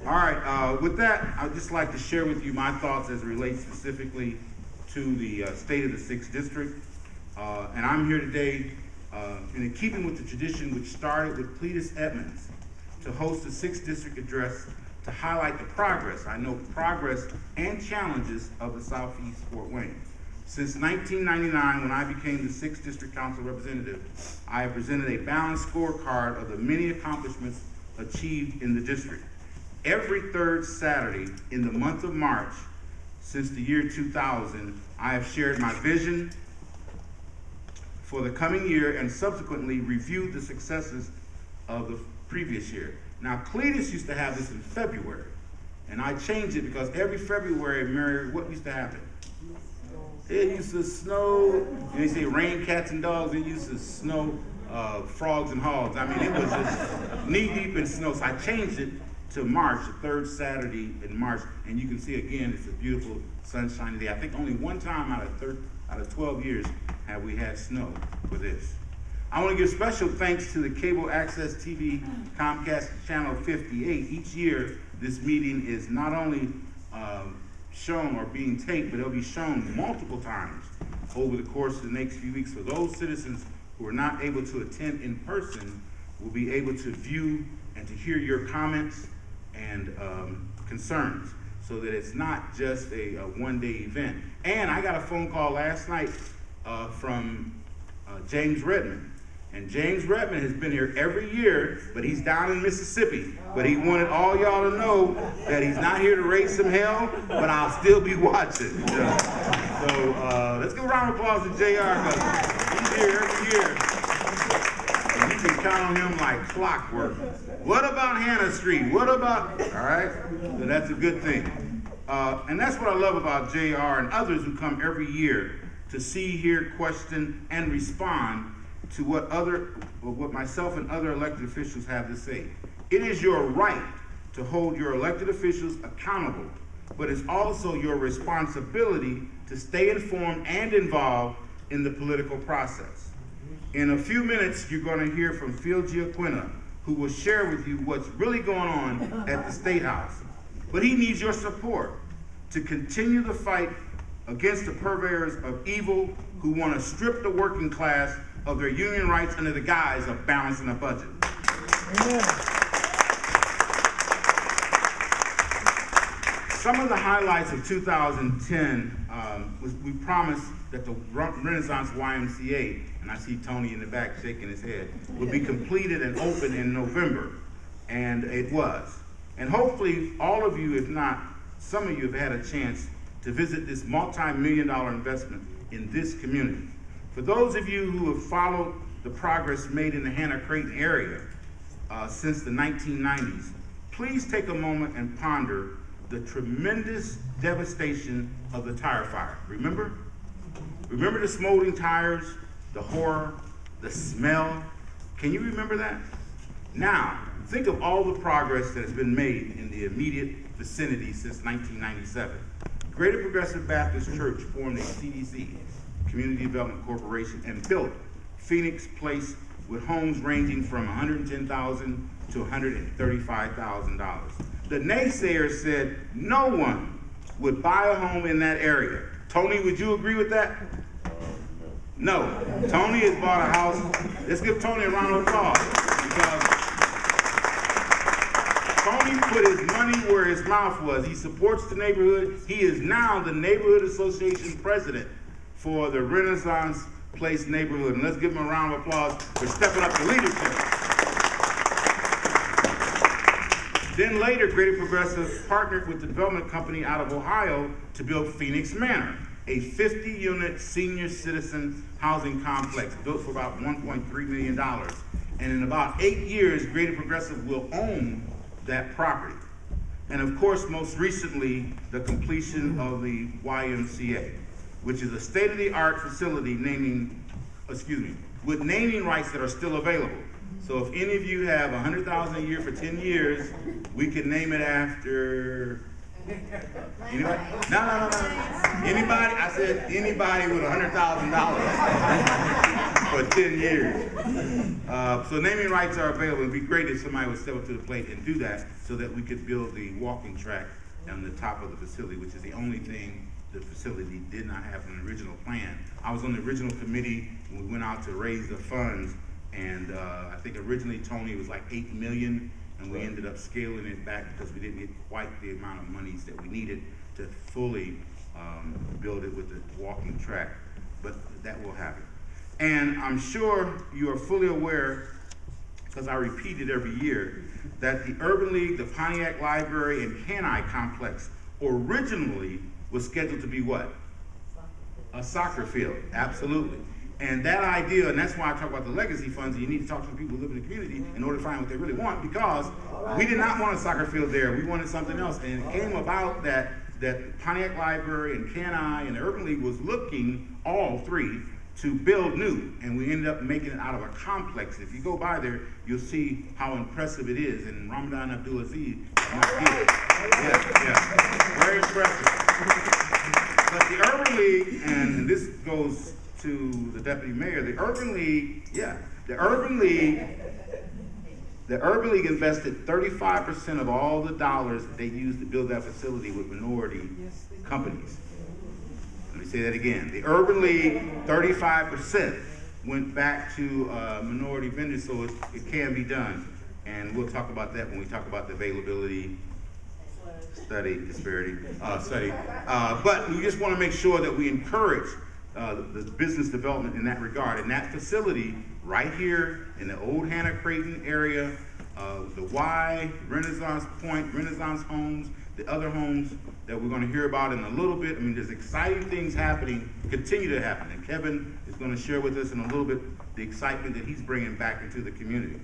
All right, with that, I'd just like to share with you my thoughts as it relates specifically to the state of the 6th District. And I'm here today in keeping with the tradition which started with Cletus Edmonds to host the 6th District Address to highlight the progress and challenges of the Southeast Fort Wayne. Since 1999, when I became the 6th District Council Representative, I have presented a balanced scorecard of the many accomplishments achieved in the district. Every third Saturday in the month of March since the year 2000, I have shared my vision for the coming year and subsequently reviewed the successes of the previous year. Now, Cletus used to have this in February, and I changed it because every February, Mary, what used to happen? It used to snow. They say rain, cats, and dogs. It used to snow frogs and hogs. I mean, it was just knee-deep in snow. So I changed it to March, the third Saturday in March, and you can see again, it's a beautiful sunshiny day. I think only one time out of 12 years have we had snow for this. I want to give special thanks to the cable access TV Comcast Channel 58. Each year, this meeting is not only shown or being taped, but it'll be shown multiple times over the course of the next few weeks. For those citizens who are not able to attend in person, will be able to view and to hear your comments and concerns, so that it's not just a one-day event. And I got a phone call last night from James Redmond. And James Redmond has been here every year, but he's down in Mississippi. But he wanted all y'all to know that he's not here to raise some hell, but I'll still be watching. Yeah. So let's give a round of applause to JR, because he's here every year. And you can count on him like clockwork. What about Hannah Street? What about, all right? So that's a good thing. And that's what I love about JR and others who come every year to see, hear, question, and respond to what myself and other elected officials have to say. It is your right to hold your elected officials accountable, but it's also your responsibility to stay informed and involved in the political process. In a few minutes, you're going to hear from Phil Giaquina, who will share with you what's really going on at the State House. But he needs your support to continue the fight against the purveyors of evil who want to strip the working class of their union rights under the guise of balancing a budget. Amen. Some of the highlights of 2010 was we promised that the Renaissance YMCA, and I see Tony in the back shaking his head, would be completed and open in November, and it was. And hopefully all of you, if not some of you, have had a chance to visit this multi-million-dollar investment in this community. For those of you who have followed the progress made in the Hannah-Creighton area since the 1990s, please take a moment and ponder the tremendous devastation of the tire fire. Remember? Remember the smoldering tires, the horror, the smell? Can you remember that? Now, think of all the progress that has been made in the immediate vicinity since 1997. Greater Progressive Baptist Church formed a CDC, Community Development Corporation, and built Phoenix Place with homes ranging from $110,000 to $135,000. The naysayers said no one would buy a home in that area. Tony, would you agree with that? No. Tony has bought a house. Let's give Tony a round of applause, because Tony put his money where his mouth was. He supports the neighborhood. He is now the Neighborhood Association president for the Renaissance Place neighborhood. And let's give him a round of applause for stepping up to leadership. Then later, Greater Progressive partnered with the development company out of Ohio to build Phoenix Manor, a 50-unit senior citizen housing complex built for about $1.3 million. And in about 8 years, Greater Progressive will own that property. And of course, most recently, the completion of the YMCA, which is a state-of-the-art facility with naming rights that are still available. So if any of you have $100,000 a year for 10 years, we can name it after Anybody? No. Anybody? I said anybody with $100,000 for 10 years. So naming rights are available. It'd be great if somebody would step up to the plate and do that so that we could build the walking track on the top of the facility, which is the only thing the facility did not have in the original plan. I was on the original committee when we went out to raise the funds, and I think originally, Tony, it was like $8 million, and we ended up scaling it back because we didn't get quite the amount of monies that we needed to fully build it with the walking track, but that will happen. And I'm sure you are fully aware, because I repeat it every year, that the Urban League, the Pontiac Library, and Kenai Complex originally was scheduled to be what? A soccer field, absolutely. And that idea, and that's why I talk about the legacy funds, and you need to talk to the people who live in the community in order to find what they really want, because we did not want a soccer field there, we wanted something else. And it came about that Pontiac Library and Kenai and the Urban League was looking, all three, to build new, and we ended up making it out of a complex. If you go by there, you'll see how impressive it is. And Ramadan Abdulaziz, very impressive. But the Urban League, and this goes to the deputy mayor, the Urban League invested 35% of all the dollars that they used to build that facility with minority companies. Let me say that again. The Urban League, 35% went back to minority vendors, so it can be done. And we'll talk about that when we talk about the availability disparity study. But we just want to make sure that we encourage the business development in that regard. And that facility right here in the old Hannah Creighton area, the Y, Renaissance Point, Renaissance Homes, the other homes that we're going to hear about in a little bit. I mean, there's exciting things happening, continue to happen. And Kevin is going to share with us in a little bit the excitement that he's bringing back into the community.